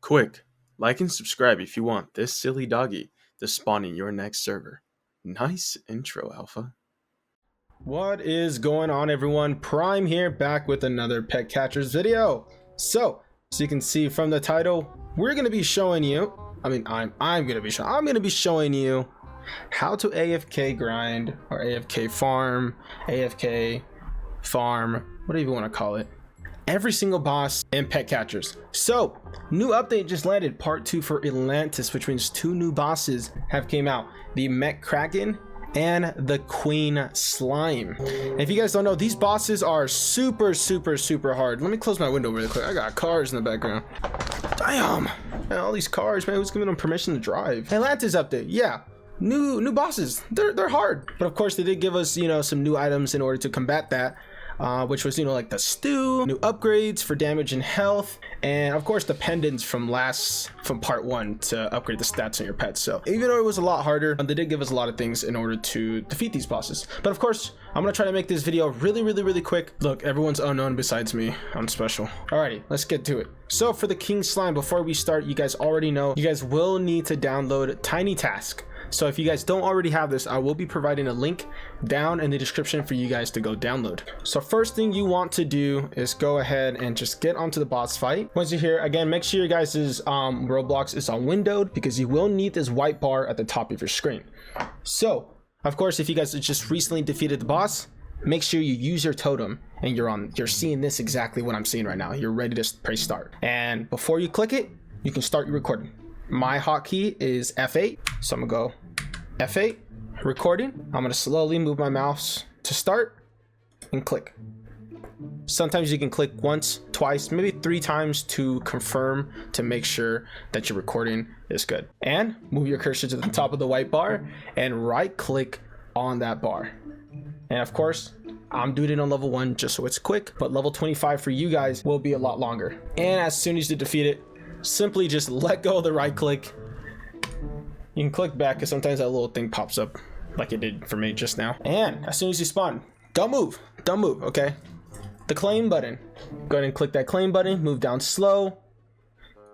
Quick, like and subscribe if you want this silly doggy to spawn in your next server. Nice intro, Alpha. What is going on, everyone? Prime here, back with another pet catchers video. So you can see from the title, we're going to be showing you, I'm going to be showing you how to AFK grind or AFK farm, whatever you want to call it, every single boss in pet catchers. So new update just landed, part 2 for Atlantis, which means 2 new bosses have came out, the Kraken and the Queen Slime. And if you guys don't know, these bosses are super hard. Let me close my window really quick. I got cars in the background. Damn, man, all these cars, man. Who's giving them permission to drive? Atlantis update, yeah. New bosses. They're hard, but of course they did give us, some new items in order to combat that. Which was, like the stew, new upgrades for damage and health, and of course the pendants from part 1 to upgrade the stats on your pets. So even though it was a lot harder, they did give us a lot of things in order to defeat these bosses. But of course, I'm gonna try to make this video really quick. Look, everyone's unknown besides me. I'm special. Alrighty, let's get to it. So for the King Slime, before we start, you guys already know you guys will need to download Tiny Task. So if you guys don't already have this, I will be providing a link down in the description for you guys to go download. So first thing you want to do is go ahead and just get onto the boss fight. Once you're here, again, make sure your guys' Roblox is on windowed, because you will need this white bar at the top of your screen. So of course, if you guys just recently defeated the boss, make sure you use your totem and you're seeing this exactly what I'm seeing right now. You're ready to press start. And before you click it, you can start your recording. My hotkey is F8, so I'm gonna go F8, recording. I'm gonna slowly move my mouse to start and click. Sometimes you can click once, twice, maybe 3 times to confirm, to make sure that your recording is good. And move your cursor to the top of the white bar and right click on that bar. And of course, I'm doing it on level 1 just so it's quick, but level 25 for you guys will be a lot longer. And as soon as you defeat it, simply just let go of the right click. You can click back, because sometimes that little thing pops up like it did for me just now. And as soon as you spawn, don't move, okay? The claim button, go ahead and click that claim button, move down slow,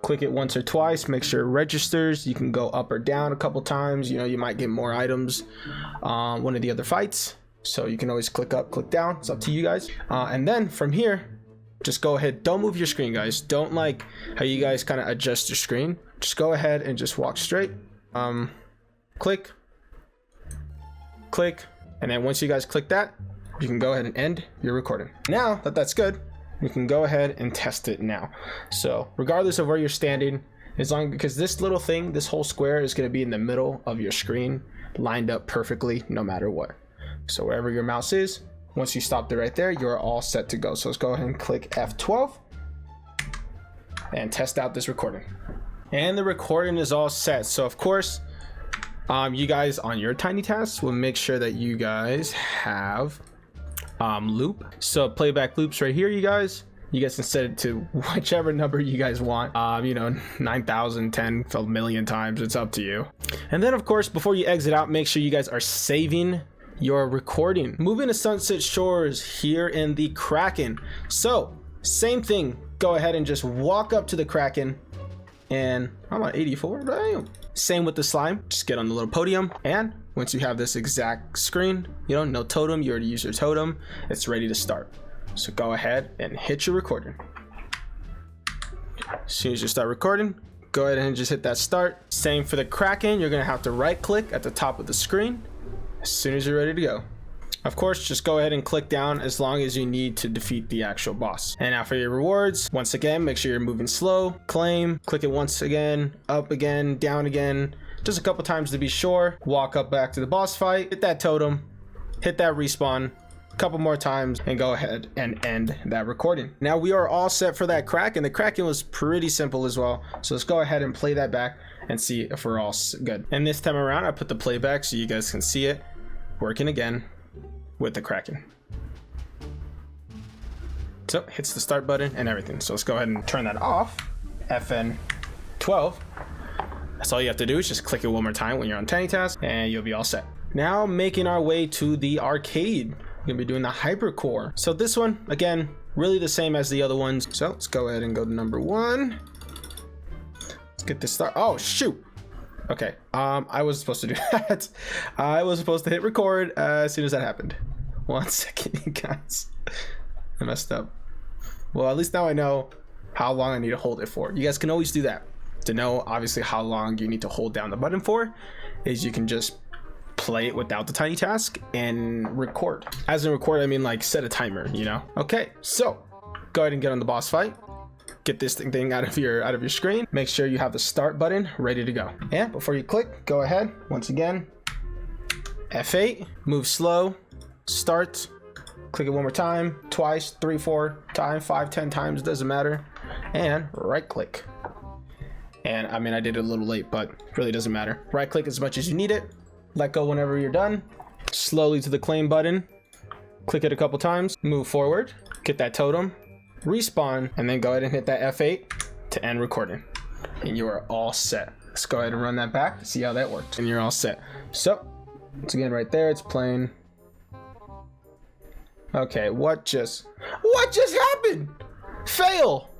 click it once or twice, make sure it registers. You can go up or down a couple times. You might get more items one of the other fights, so you can always click up, click down. It's up to you guys. And then from here, just go ahead, don't move your screen, guys. Don't like how you guys kind of adjust your screen. Just go ahead and just walk straight. Click, and then once you guys click that, you can go ahead and end your recording. Now that that's good, you can go ahead and test it now. So regardless of where you're standing, because this little thing, this whole square is going to be in the middle of your screen, lined up perfectly no matter what. So wherever your mouse is, once you stop it right there, you're all set to go. So let's go ahead and click F12 and test out this recording. And the recording is all set. So of course, you guys on your Tiny Tasks will make sure that you guys have loop. So playback loops right here, you guys can set it to whichever number you guys want. 9,000, 10, a million times, it's up to you. And then of course, before you exit out, make sure you guys are saving your recording. Moving to Sunset Shores here in the Kraken. So same thing, go ahead and just walk up to the Kraken, and I'm on 84. Damn. Same with the slime, just get on the little podium, and once you have this exact screen, no totem, you already used your totem, it's ready to start. So go ahead and hit your recording. As soon as you start recording, go ahead and just hit that start. Same for the Kraken, you're gonna have to right click at the top of the screen as soon as you're ready to go. Of course, just go ahead and click down as long as you need to defeat the actual boss. And now for your rewards, once again, make sure you're moving slow, claim, click it once again, up again, down again, just a couple times to be sure. Walk up back to the boss fight, hit that totem, hit that respawn a couple more times, and go ahead and end that recording. Now we are all set for that Kraken. The Kraken was pretty simple as well. So let's go ahead and play that back and see if we're all good. And this time around, I put the playback so you guys can see it working again with the Kraken. So hits the start button and everything. So let's go ahead and turn that off. FN12. That's all you have to do, is just click it one more time when you're on Tiny Task, and you'll be all set. Now making our way to the arcade. We're gonna be doing the Hypercore. So this one, again, really the same as the other ones. So let's go ahead and go to number 1. Let's get this start. Oh shoot. Okay, I was supposed to do that. I was supposed to hit record as soon as that happened. 1 second, you guys. I messed up. Well, at least now I know how long I need to hold it for. You guys can always do that. To know obviously how long you need to hold down the button for, is you can just play it without the tiny task and record. As in record, I mean like set a timer, you know? Okay, so go ahead and get on the boss fight. Get this thing out of your screen. Make sure you have the start button ready to go. And before you click, go ahead once again, F8, move slow, start, click it one more time, twice, 3, 4 times, 5, 10 times, doesn't matter, and right click. And I mean, I did it a little late, but really doesn't matter. Right click as much as you need it, let go whenever you're done, slowly to the claim button, click it a couple times, move forward, get that totem, respawn, and then go ahead and hit that F8 to end recording, and you are all set. Let's go ahead and run that back, see how that worked, and you're all set. So once again, right there, it's playing. Okay, what just happened? Fail.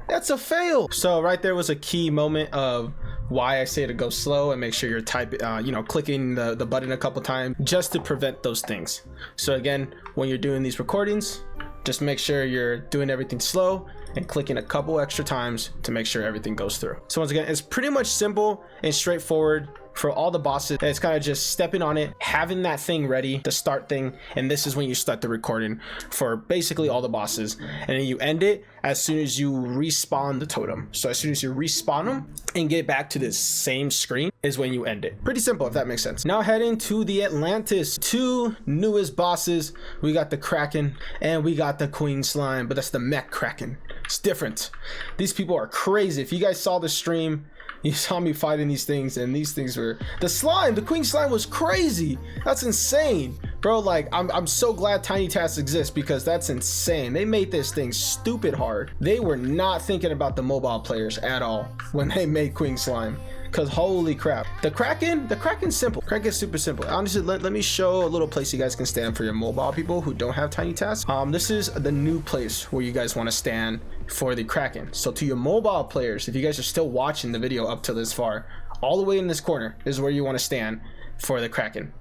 That's a fail. So right there was a key moment of why I say to go slow and make sure you're clicking the button a couple times just to prevent those things. So again, when you're doing these recordings, just make sure you're doing everything slow and clicking a couple extra times to make sure everything goes through. So once again, it's pretty much simple and straightforward for all the bosses. It's kind of just stepping on it, having that thing ready, the start thing, and this is when you start the recording for basically all the bosses, and then you end it as soon as you respawn the totem. So as soon as you respawn them and get back to this same screen is when you end it. Pretty simple, if that makes sense. Now heading to the Atlantis, 2 newest bosses. We got the Kraken and we got the Queen Slime, but that's the mech Kraken. It's different. These people are crazy. If you guys saw the stream, you saw me fighting these things, and these things were the Queen Slime was crazy. That's insane, bro. Like I'm so glad tiny tasks exist, because that's insane. They made this thing stupid hard. They were not thinking about the mobile players at all when they made Queen Slime, because holy crap. The Kraken's simple. Kraken's super simple. Honestly, let me show a little place you guys can stand for your mobile people who don't have tiny tasks. This is the new place where you guys want to stand for the Kraken. So to your mobile players, if you guys are still watching the video up to this far, all the way in this corner is where you want to stand for the Kraken.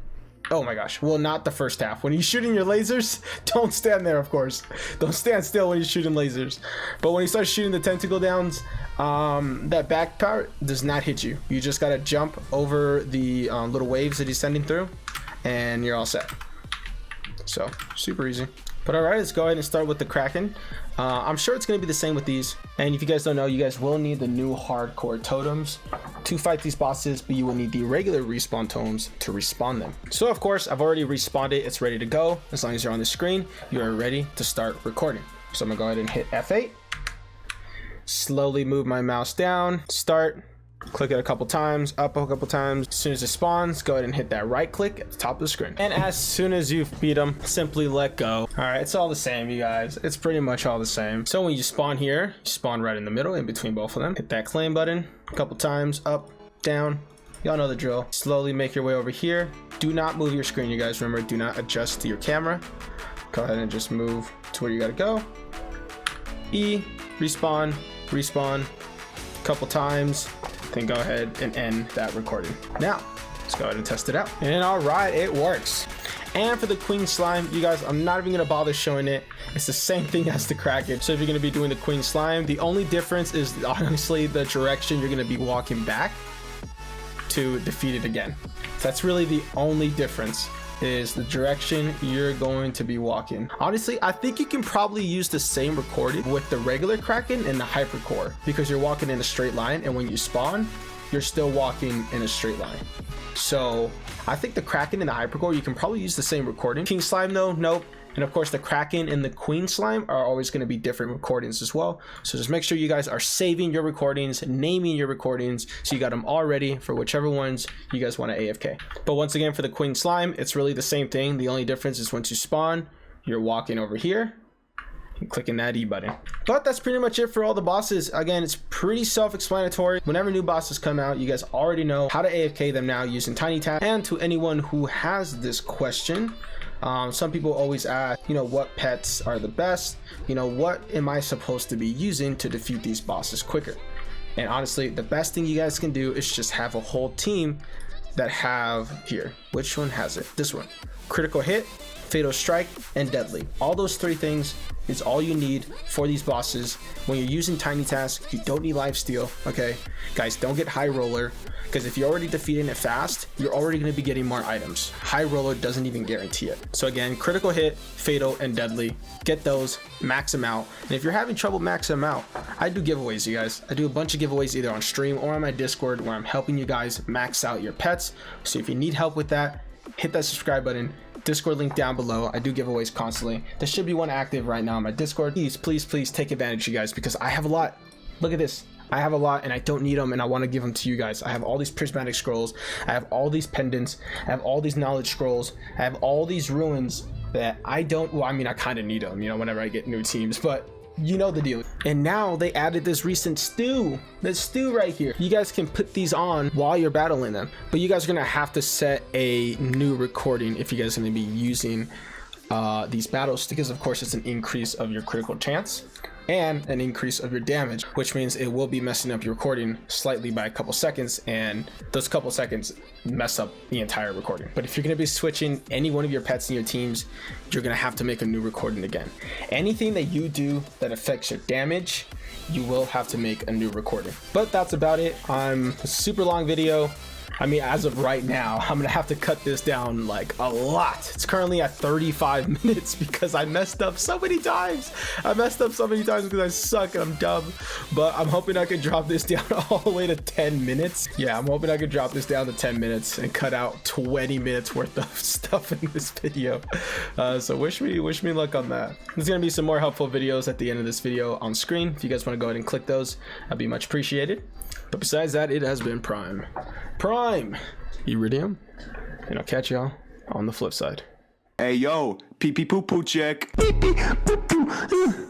Oh my gosh. Well, not the first half. When you're shooting your lasers, don't stand there, of course. Don't stand still when you're shooting lasers. But when you start shooting the tentacle downs, that back part does not hit you. You just got to jump over the little waves that he's sending through, and you're all set. So super easy. But all right, let's go ahead and start with the Kraken. I'm sure it's going to be the same with these. And if you guys don't know, you guys will need the new hardcore totems to fight these bosses, but you will need the regular respawn totems to respawn them. So of course, I've already respawned it. It's ready to go. As long as you're on the screen, you are ready to start recording. So I'm gonna go ahead and hit F8. Slowly move my mouse down, start, click it a couple times, up a couple times. As soon as it spawns, go ahead and hit that right click at the top of the screen. And as soon as you've beat them, simply let go. All right, it's all the same, you guys. It's pretty much all the same. So when you spawn here, you spawn right in the middle, in between both of them. Hit that claim button a couple times, up, down. Y'all know the drill. Slowly make your way over here. Do not move your screen, you guys. Remember, do not adjust to your camera. Go ahead and just move to where you gotta go. E, respawn, respawn, a couple times. Then go ahead and end that recording. Now, let's go ahead and test it out. And all right, it works. And for the Queen Slime, you guys, I'm not even gonna bother showing it. It's the same thing as the Kraken. So if you're gonna be doing the Queen Slime, the only difference is honestly the direction you're gonna be walking back to defeat it again. That's really the only difference, is the direction you're going to be walking. Honestly, I think you can probably use the same recording with the regular Kraken and the Hypercore, because you're walking in a straight line, and when you spawn, you're still walking in a straight line. So I think the Kraken and the Hypercore, you can probably use the same recording. King Slime though, nope. And of course the Kraken and the Queen Slime are always going to be different recordings as well. So just make sure you guys are saving your recordings, naming your recordings, so you got them all ready for whichever ones you guys want to AFK. But once again, for the Queen Slime, it's really the same thing. The only difference is once you spawn, you're walking over here and clicking that E button. But that's pretty much it for all the bosses. Again, it's pretty self-explanatory. Whenever new bosses come out, you guys already know how to AFK them now using Tiny Tap. And to anyone who has this question, some people always ask, what pets are the best? What am I supposed to be using to defeat these bosses quicker? And honestly, the best thing you guys can do is just have a whole team that have here. Which one has it? This one. Critical hit, fatal strike, and deadly. All those 3 things is all you need for these bosses. When you're using tiny task, you don't need lifesteal. Okay, guys, don't get high roller, because if you're already defeating it fast, you're already going to be getting more items. High roller doesn't even guarantee it. So again, critical hit, fatal, and deadly, get those, max them out. And if you're having trouble maxing them out, I do giveaways, you guys. I do a bunch of giveaways either on stream or on my Discord, where I'm helping you guys max out your pets. So if you need help with that, hit that subscribe button. Discord link down below. I do giveaways constantly. There should be one active right now on my Discord. Please take advantage, you guys, because I have a lot. Look at this. I have a lot and I don't need them, and I want to give them to you guys. I have all these prismatic scrolls. I have all these pendants. I have all these knowledge scrolls. I have all these ruins that I don't, well, I mean, I kind of need them, you know, whenever I get new teams, but you know the deal. And now they added this recent stew, this stew right here. You guys can put these on while you're battling them, but you guys are gonna have to set a new recording if you guys are gonna be using these battles, because of course it's an increase of your critical chance and an increase of your damage, which means it will be messing up your recording slightly by a couple seconds, and those couple seconds mess up the entire recording. But if you're going to be switching any one of your pets in your teams, you're going to have to make a new recording again. Anything that you do that affects your damage, you will have to make a new recording. But that's about it. I'm a super long video. I mean, as of right now, I'm gonna have to cut this down like a lot. It's currently at 35 minutes because I messed up so many times. I messed up so many times because I suck and I'm dumb. But I'm hoping I can drop this down all the way to 10 minutes. Yeah, I'm hoping I can drop this down to 10 minutes and cut out 20 minutes worth of stuff in this video. So wish me luck on that. There's gonna be some more helpful videos at the end of this video on screen. If you guys wanna go ahead and click those, that'd be much appreciated. But besides that, it has been Prime Iridium, and I'll catch y'all on the flip side. Hey yo, pee pee poo poo check. Pee pee poo poo.